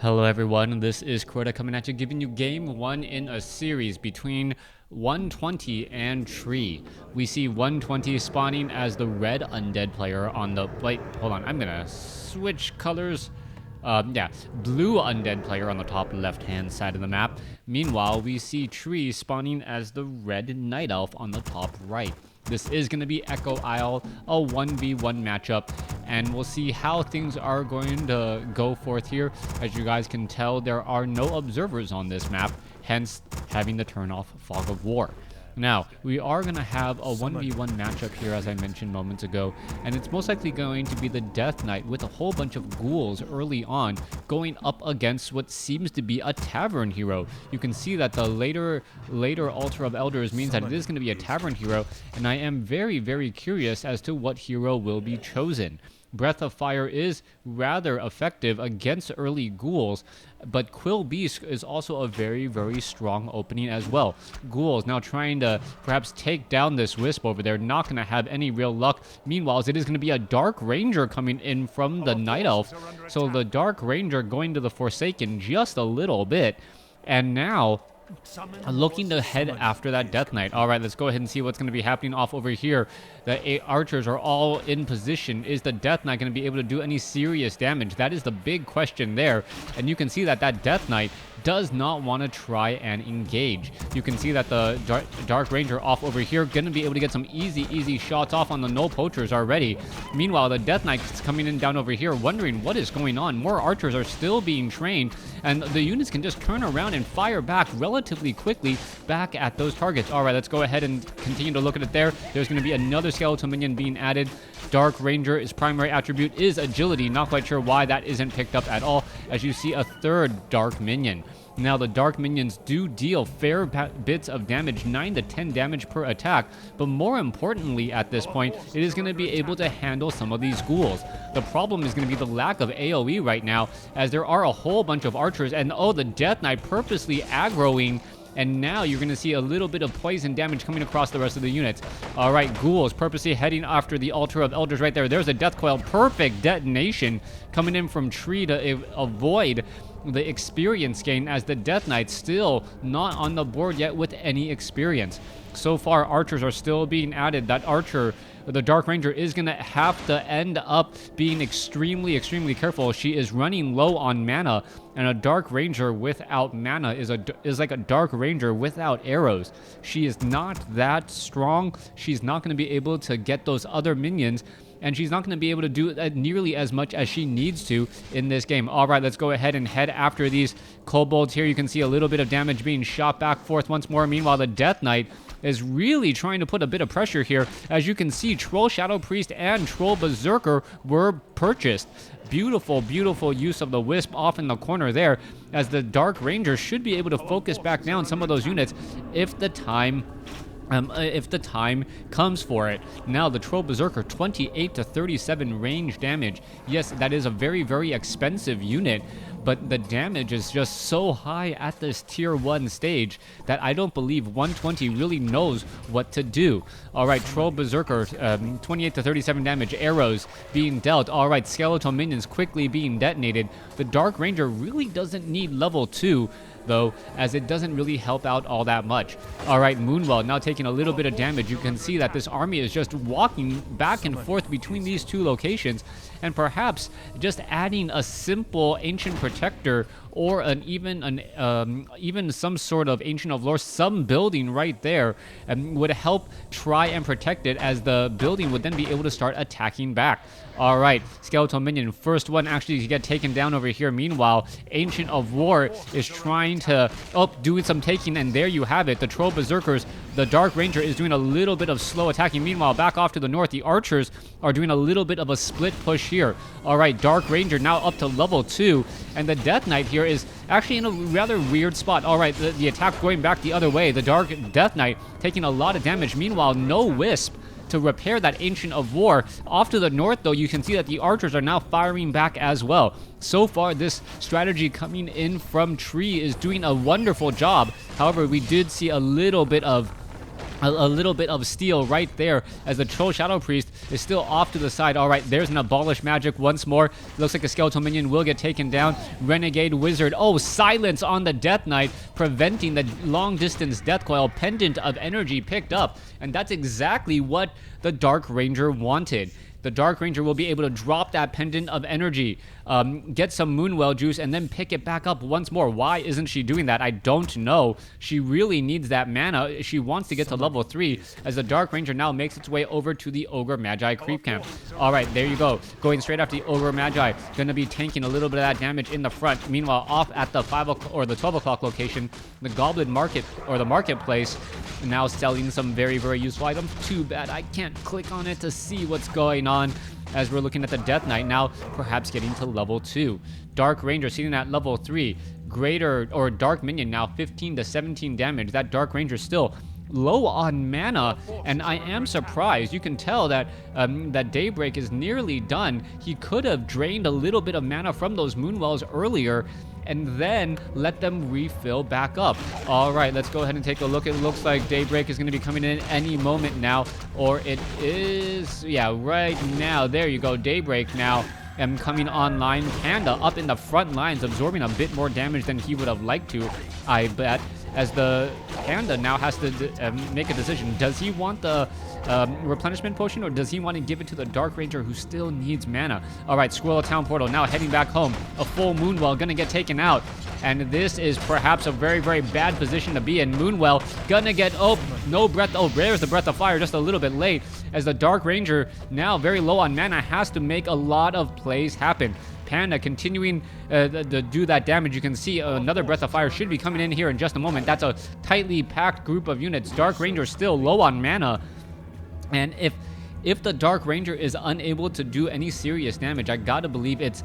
Hello everyone, this is Crota coming at you, giving you game 1 in a series between 120 and Tree. We see 120 spawning as the red undead player on the... Wait, hold on, I'm gonna switch colors. Blue undead player on the top left-hand side of the map. Meanwhile, we see Tree spawning as the red night elf on the top right. This is going to be Echo Isle, a 1v1 matchup, and we'll see how things are going to go forth here. As you guys can tell, there are no observers on this map, hence having to turn off Fog of War. Now, we are going to have a 1v1 matchup here, as I mentioned moments ago, and it's most likely going to be the Death Knight with a whole bunch of ghouls early on going up against what seems to be a tavern hero. You can see that the later Altar of Elders means that it is going to be a tavern hero, and I am very, very curious as to what hero will be chosen. Breath of Fire is rather effective against early ghouls, but Quill Beast is also a very, very strong opening as well. Ghouls now trying to perhaps take down this Wisp over there, not going to have any real luck. Meanwhile, it is going to be a Dark Ranger coming in from the Night Elf, so the Dark Ranger going to the Forsaken just a little bit, and now looking to head after that Death Knight. All right, let's go ahead and see what's going to be happening off over here. The 8 archers are all in position. Is the Death Knight going to be able to do any serious damage? That is the big question there. And you can see that that Death Knight does not want to try and engage. You can see that the Dark Ranger off over here going to be able to get some easy shots off on the Null Poachers already. Meanwhile, the Death Knight is coming in down over here wondering what is going on. More archers are still being trained, and the units can just turn around and fire back relatively quickly back at those targets. All right, let's go ahead and continue to look at it there. There's going to be another skeletal minion being added. Dark Ranger, his primary attribute is agility. Not quite sure why that isn't picked up at all, as you see a third Dark Minion. Now, the Dark Minions do deal fair bits of damage, 9 to 10 damage per attack, but more importantly at this point, it is going to be able to handle some of these ghouls. The problem is going to be the lack of AoE right now, as there are a whole bunch of archers, and oh, the Death Knight purposely aggroing, and now you're going to see a little bit of poison damage coming across the rest of the units. All right, ghouls purposely heading after the Altar of Elders right there. There's a Death Coil, perfect detonation coming in from Tree to avoid the experience gain, as the Death Knight still not on the board yet with any experience. So far, archers are still being added. That archer, the Dark Ranger, is going to have to end up being extremely careful. She is running low on mana, and a Dark Ranger without mana is like a Dark Ranger without arrows. She is not that strong. She's not going to be able to get those other minions, and she's not going to be able to do nearly as much as she needs to in this game. All right, let's go ahead and head after these kobolds here. You can see a little bit of damage being shot back forth once more. Meanwhile, the Death Knight is really trying to put a bit of pressure here. As you can see, Troll Shadow Priest and Troll Berserker were purchased. Beautiful use of the Wisp off in the corner there, as the Dark Ranger should be able to focus back down some of those units if the time comes for it. Now, the Troll Berserker, 28 to 37 range damage. Yes, that is a very expensive unit, but the damage is just so high at this tier 1 stage that I don't believe 120 really knows what to do. All right, Troll Berserker, 28 to 37 damage, arrows being dealt. All right, skeletal minions quickly being detonated. The Dark Ranger really doesn't need level 2, though, as it doesn't really help out all that much. All right, Moonwell now taking a little bit of damage. You can see that this army is just walking back and forth between these two locations, and perhaps just adding a simple Ancient Protector or even some sort of Ancient of Lore, some building right there, would help try and protect it, as the building would then be able to start attacking back. All right, Skeletal Minion, first one actually to get taken down over here. Meanwhile, Ancient of War is trying to do some taking, and there you have it. The Troll Berserkers, the Dark Ranger is doing a little bit of slow attacking. Meanwhile, back off to the north, the archers are doing a little bit of a split push here. All right, Dark Ranger now up to level 2, and the Death Knight here is actually in a rather weird spot. All right, the attack going back the other way. The Dark Death Knight taking a lot of damage. Meanwhile, no Wisp to repair that Ancient of War. Off to the north, though, you can see that the archers are now firing back as well. So far, this strategy coming in from Tree is doing a wonderful job. However, we did see a little bit of a little bit of steal right there as the Troll Shadow Priest is still off to the side. All right, there's an Abolish Magic once more. Looks like a Skeletal Minion will get taken down. Renegade Wizard. Oh, silence on the Death Knight, preventing the long-distance Death Coil. Pendant of Energy picked up, and that's exactly what the Dark Ranger wanted. The Dark Ranger will be able to drop that Pendant of Energy, get some Moonwell juice, and then pick it back up once more. Why isn't she doing that? I don't know. She really needs that mana. She wants to get to level 3 as the Dark Ranger now makes its way over to the Ogre Magi creep camp. All right, there you go. Going straight after the Ogre Magi. Going to be tanking a little bit of that damage in the front. Meanwhile, off at the 5 o'clock or the 12 o'clock location, the Goblin Market or the Marketplace now selling some very, very useful items. Too bad I can't click on it to see what's going on as we're looking at the Death Knight now perhaps getting to level 2. Dark Ranger sitting at level 3. Greater or Dark Minion now 15 to 17 damage. That Dark Ranger still low on mana, and I am surprised. You can tell that that Daybreak is nearly done. He could have drained a little bit of mana from those Moonwells earlier and then let them refill back up. All right, let's go ahead and take a look. It looks like Daybreak is going to be coming in any moment now, or it is, yeah, right now. There you go, Daybreak now coming online. Panda up in the front lines, absorbing a bit more damage than he would have liked to, I bet, as the Panda now has to make a decision. Does he want the replenishment potion, or does he want to give it to the Dark Ranger who still needs mana? All right, Squirrel Town Portal now heading back home. A full Moonwell gonna get taken out, and this is perhaps a very, very bad position to be in. Moonwell gonna get, oh, no breath. Oh, there's the Breath of Fire just a little bit late as the Dark Ranger, now very low on mana, has to make a lot of plays happen. Panda continuing to do that damage. You can see another Breath of Fire should be coming in here in just a moment. That's a tightly packed group of units. Dark Ranger still low on mana, and if the Dark Ranger is unable to do any serious damage, I gotta believe it's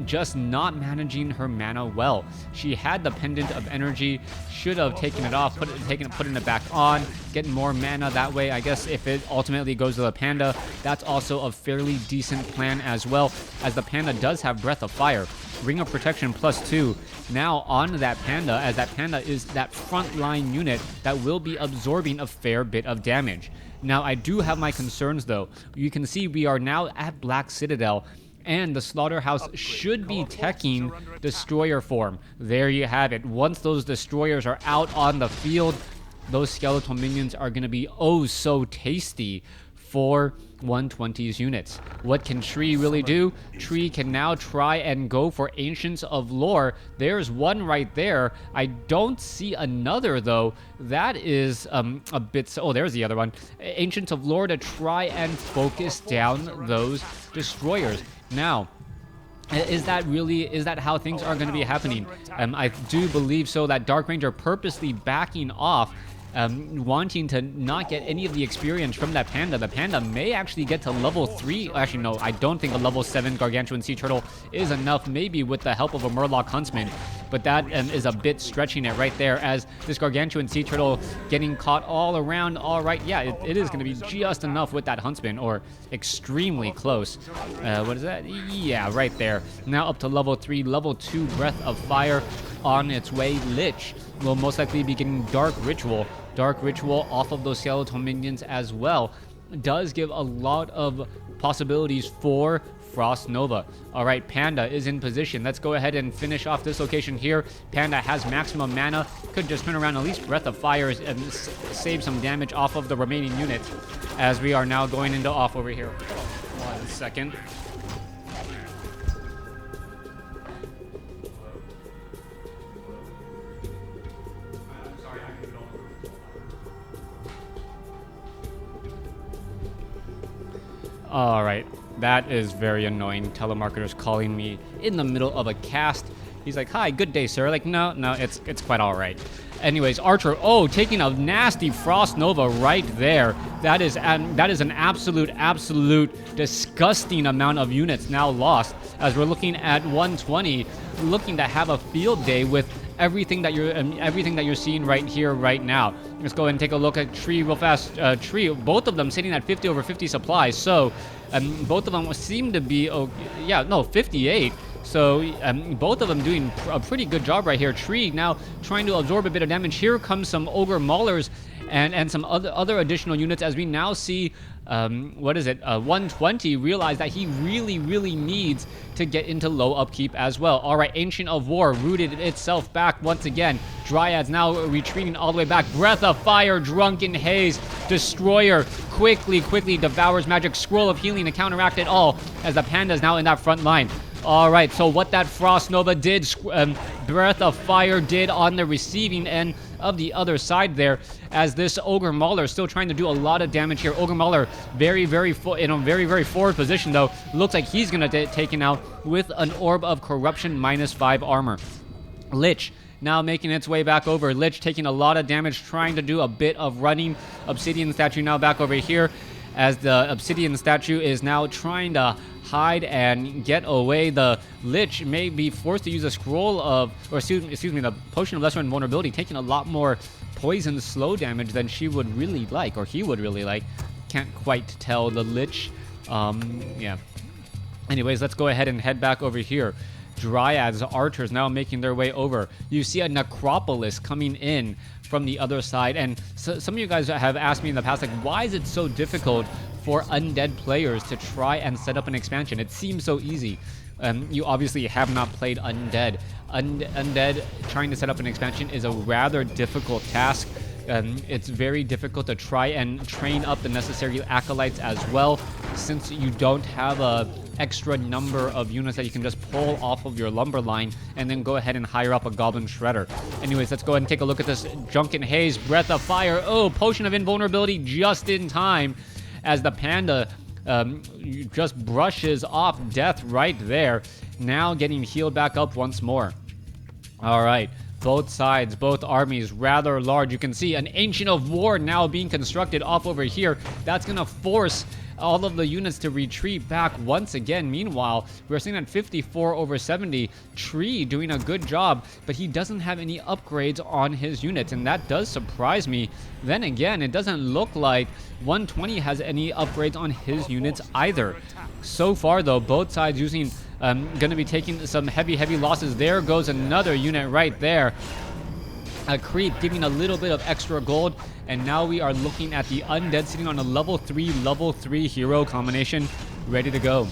just not managing her mana well. She had the Pendant of Energy, should have taken it off, putting it back on, getting more mana that way. I guess if it ultimately goes to the Panda, that's also a fairly decent plan as well, as the Panda does have Breath of Fire. Ring of Protection +2 now on that Panda, as that Panda is that frontline unit that will be absorbing a fair bit of damage. Now, I do have my concerns, though. You can see we are now at Black Citadel, and the Slaughterhouse should be teching Destroyer form. There you have it. Once those Destroyers are out on the field, those Skeletal Minions are going to be oh so tasty for 120's units. What can Tree really do? Tree can now try and go for Ancients of Lore. There's one right there. I don't see another, though. That is a bit... Oh, there's the other one. Ancients of Lore to try and focus down those Destroyers. Now, is that how things are going to be happening? I do believe so, that Dark Ranger purposely backing off, wanting to not get any of the experience from that Panda. The Panda may actually get to level 3. Actually, no, I don't think a level 7 Gargantuan Sea Turtle is enough, maybe with the help of a Murloc Huntsman. But that is a bit stretching it right there, as this Gargantuan Sea Turtle getting caught all around. All right, yeah, it is going to be just enough with that Huntsman, or extremely close. What is that? Yeah, right there. Now up to level 3, level 2 Breath of Fire on its way. Lich will most likely be getting Dark Ritual. Dark Ritual off of those Skeletal Minions as well does give a lot of possibilities for Frost Nova. All right, Panda is in position. Let's go ahead and finish off this location here. Panda has maximum mana. Could just turn around, at least Breath of Fire, and save some damage off of the remaining units, as we are now going into off over here. 1 second. All right, that is very annoying. Telemarketer's calling me in the middle of a cast. He's like, "Hi, good day, sir." Like, no, it's quite all right. Anyways, Archer, oh, taking a nasty Frost Nova right there. That is an absolute disgusting amount of units now lost, as we're looking at 120, looking to have a field day with everything that you're seeing right here, right now. Let's go ahead and take a look at Tree real fast. Tree, both of them sitting at 50 over 50 supplies. So both of them seem to be, 58. So both of them doing a pretty good job right here. Tree now trying to absorb a bit of damage. Here comes some Ogre Maulers, and some other additional units, as we now see 120 realize that he really needs to get into low upkeep as well. All right, Ancient of War rooted itself back once again. Dryads now retreating all the way back. Breath of Fire, Drunken Haze, Destroyer quickly devours magic. Scroll of Healing to counteract it all, as the Panda is now in that front line. All right, so what that Frost Nova did, Breath of Fire did on the receiving end of the other side there, as this Ogre Mauler still trying to do a lot of damage here. Ogre Mauler very in a very forward position, though. Looks like he's going to get taken out with an Orb of Corruption -5 armor. Lich now making its way back over. Lich taking a lot of damage, trying to do a bit of running. Obsidian Statue now back over here, as the Obsidian Statue is now trying to hide and get away. The Lich may be forced to use a scroll of, or excuse me, the Potion of Lesser Invulnerability, taking a lot more poison slow damage than she would really like, or he would really like. Can't quite tell. The Lich, yeah. Anyways, let's go ahead and head back over here. Dryads, Archers now making their way over. You see a Necropolis coming in from the other side, and so, some of you guys have asked me in the past, like, why is it so difficult for undead players to try and set up an expansion? It seems so easy. You obviously have not played Undead. Undead trying to set up an expansion is a rather difficult task. It's very difficult to try and train up the necessary acolytes as well, since you don't have a extra number of units that you can just pull off of your lumber line and then go ahead and hire up a Goblin Shredder. Anyways, let's go ahead and take a look at this Drunken Haze, Breath of Fire. Oh, Potion of Invulnerability just in time, as the Panda just brushes off death right there. Now getting healed back up once more. All right. Both sides, both armies, rather large. You can see an Ancient of War now being constructed off over here. That's going to force all of the units to retreat back once again. Meanwhile, we're seeing at 54/70, Tree doing a good job, but he doesn't have any upgrades on his units, and that does surprise me. Then again, it doesn't look like 120 has any upgrades on his units either. So far, though, both sides using going to be taking some heavy losses. There goes another unit right there. A creep giving a little bit of extra gold, and now we are looking at the Undead sitting on a level 3 hero combination, ready to go.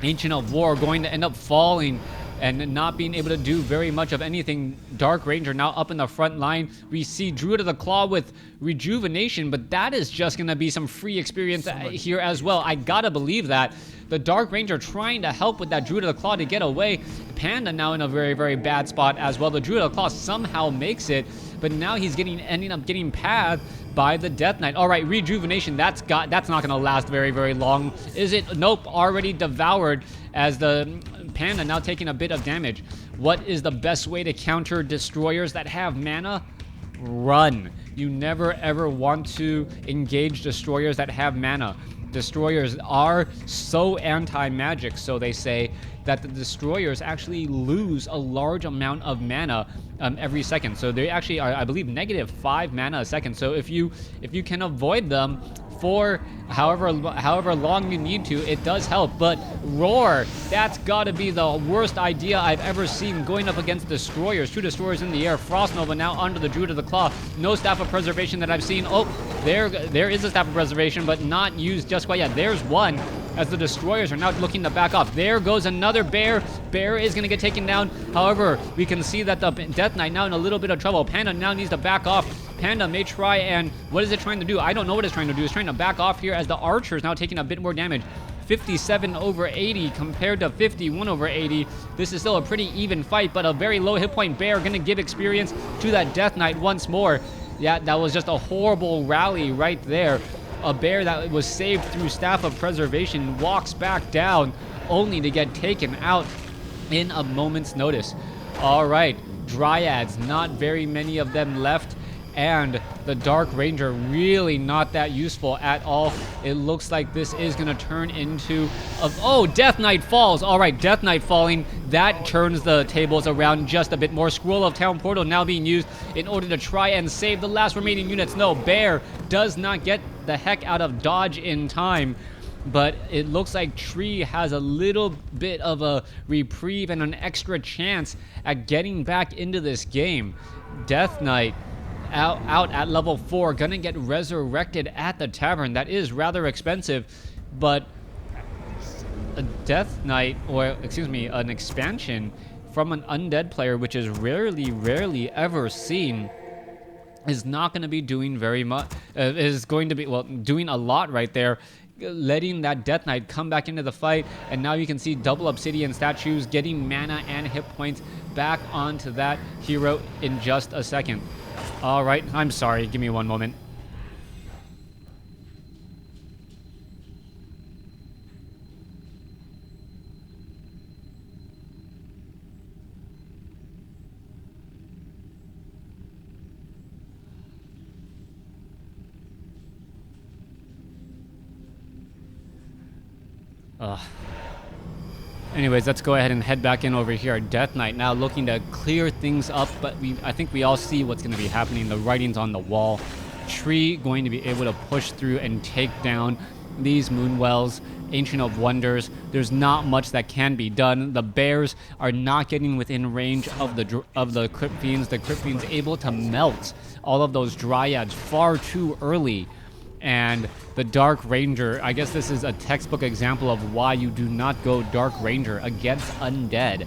Ancient of War going to end up falling and not being able to do very much of anything. Dark Ranger now up in the front line. We see Druid of the Claw with Rejuvenation, but that is just going to be some free experience here as well. I gotta believe that. The Dark Ranger trying to help with that Druid of the Claw to get away. Panda now in a very bad spot as well. The Druid of the Claw somehow makes it, but now he's ending up getting pathed by the Death Knight. All right, Rejuvenation, that's not going to last very long. Is it? Nope, already devoured, as the Panda now taking a bit of damage. What is the best way to counter destroyers that have mana? Run. You never ever want to engage destroyers that have mana. Destroyers are so anti-magic, so they say, that the destroyers actually lose a large amount of mana every second. So they actually are, I believe, -5 mana a second. So if you can avoid them for however long you need to, it does help. But Roar, that's gotta be the worst idea I've ever seen, going up against destroyers. 2 destroyers in the air. Frost Nova now under the Druid of the Claw. No Staff of Preservation that I've seen. Oh, there is a Staff of Preservation, but not used just quite yet. There's one, as the destroyers are now looking to back off. There goes another bear. Bear is going to get taken down. However, we can see that the Death Knight now in a little bit of trouble. Panda now needs to back off. Panda may try and... what is it trying to do? I don't know what it's trying to do. It's trying to back off here, as the Archer is now taking a bit more damage. 57/80 compared to 51/80. This is still a pretty even fight, but a very low hit point Bear going to give experience to that Death Knight once more. Yeah, that was just a horrible rally right there. A bear that was saved through Staff of Preservation walks back down, only to get taken out in a moment's notice. All right, Dryads, not very many of them left, and the Dark Ranger really not that useful at all. It looks like this is going to turn into oh, Death Knight falls. All right, Death Knight falling. That turns the tables around just a bit more. Scroll of Town Portal now being used in order to try and save the last remaining units. No, Bear does not get the heck out of dodge in time, but it looks like Tree has a little bit of a reprieve and an extra chance at getting back into this game. Death Knight out at level 4, gonna get resurrected at the tavern. That is rather expensive, but a Death Knight, or excuse me, an expansion from an undead player, which is rarely ever seen, is not going to be doing very much. Is going to be, well, doing a lot right there, letting that Death Knight come back into the fight. And now you can see double obsidian statues, getting mana and hit points back onto that hero in just a second. All right, I'm sorry, give me one moment. Anyways, let's go ahead and head back in over here. Death Knight now looking to clear things up, but I think we all see what's going to be happening. The writing's on the wall. Tree going to be able to push through and take down these Moonwells, Ancient of Wonders. There's not much that can be done. The bears are not getting within range of the Crypt Fiends. The Crypt Fiends able to melt all of those Dryads far too early. And the Dark Ranger, I guess this is a textbook example of why you do not go Dark Ranger against Undead.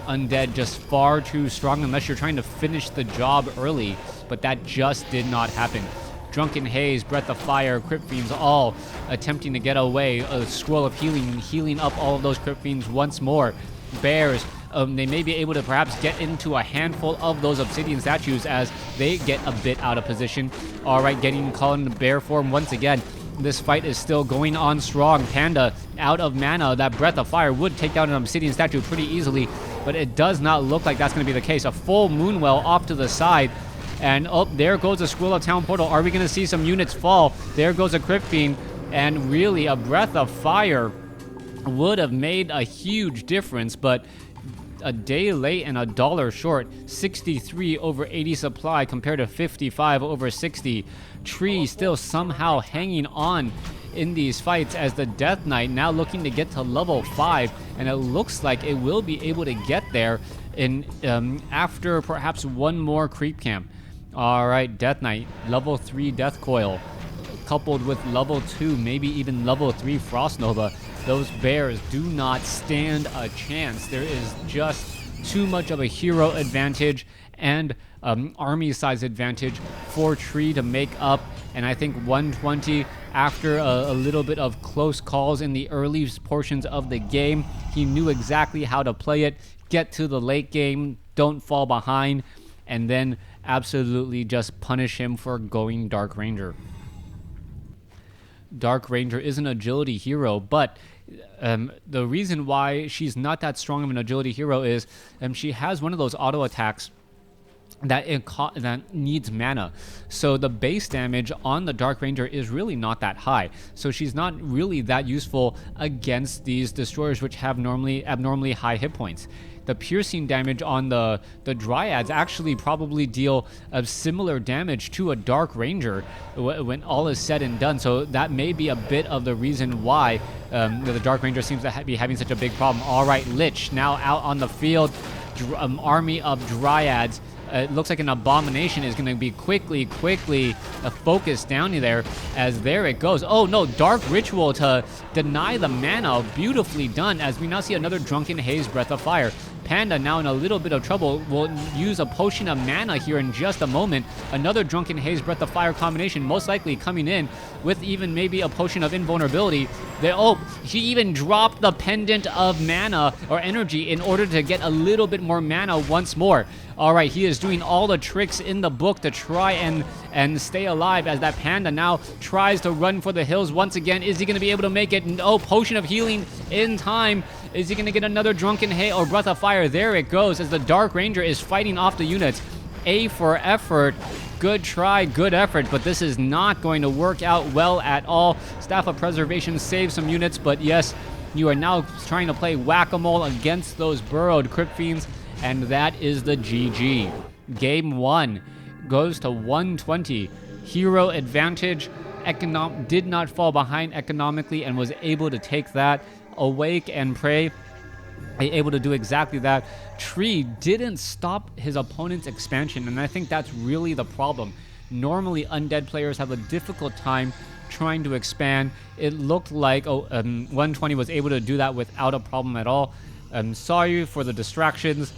Undead just far too strong unless you're trying to finish the job early, but that just did not happen. Drunken Haze, Breath of Fire, Crypt Fiends all attempting to get away. A Scroll of healing up all of those Crypt Fiends once more. Bears, they may be able to perhaps get into a handful of those obsidian statues as they get a bit out of position. All right, getting caught in bear form once again. This fight is still going on strong. Panda out of mana. That Breath of Fire would take down an obsidian statue pretty easily, but it does not look like that's going to be the case. A full Moonwell off to the side. And oh, there goes a Scroll of Town Portal. Are we going to see some units fall? There goes a Crypt Fiend. And really, a Breath of Fire would have made a huge difference, but a day late and $1 short. 63 over 80 supply compared to 55 over 60. Tree still somehow hanging on in these fights as the Death Knight now looking to get to level 5, and it looks like it will be able to get there in after perhaps one more creep camp. All right, Death Knight, level 3 Death Coil, coupled with level 2, maybe even level 3 Frost Nova. Those bears do not stand a chance. There is just too much of a hero advantage and army size advantage for Tree to make up. And I think 120, after a little bit of close calls in the early portions of the game, he knew exactly how to play it, get to the late game, don't fall behind, and then absolutely just punish him for going Dark Ranger. Dark Ranger is an agility hero, but the reason why she's not that strong of an agility hero is she has one of those auto attacks that needs mana. So the base damage on the Dark Ranger is really not that high. So she's not really that useful against these destroyers, which have abnormally high hit points. The piercing damage on the Dryads actually probably deal a similar damage to a Dark Ranger when all is said and done. So that may be a bit of the reason why the Dark Ranger seems to be having such a big problem. All right, Lich now out on the field. Army of Dryads. It looks like an Abomination is going to be quickly focused down there, as there it goes. Oh no, Dark Ritual to deny the mana. Beautifully done, as we now see another Drunken Haze Breath of Fire. Panda now in a little bit of trouble. Will use a Potion of Mana here in just a moment. Another Drunken Haze Breath of Fire combination, most likely coming in with even maybe a Potion of Invulnerability. He even dropped the Pendant of Mana or Energy in order to get a little bit more mana once more. All right, he is doing all the tricks in the book to try and stay alive, as that Panda now tries to run for the hills once again. Is he going to be able to make it? No, Potion of Healing in time. Is he going to get another Drunken Haze or Breath of Fire? There it goes, as the Dark Ranger is fighting off the units. A for effort. Good try, good effort, but this is not going to work out well at all. Staff of Preservation saves some units, but yes, you are now trying to play whack-a-mole against those burrowed Crypt Fiends, and that is the GG. Game 1 goes to 120. Hero advantage. Did not fall behind economically and was able to take that. Awake and Pray able to do exactly that. Tree didn't stop his opponent's expansion, and I think that's really the problem. Normally, undead players have a difficult time trying to expand. It looked like 120 was able to do that without a problem at all. Sorry for the distractions.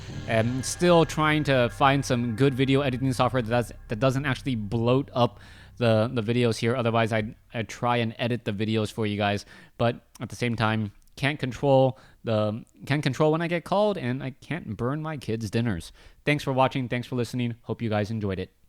Still trying to find some good video editing software that doesn't actually bloat up the videos here. Otherwise, I'd try and edit the videos for you guys. But at the same time, can't control when I get called, and I can't burn my kids' dinners. Thanks for watching. Thanks for listening. Hope you guys enjoyed it.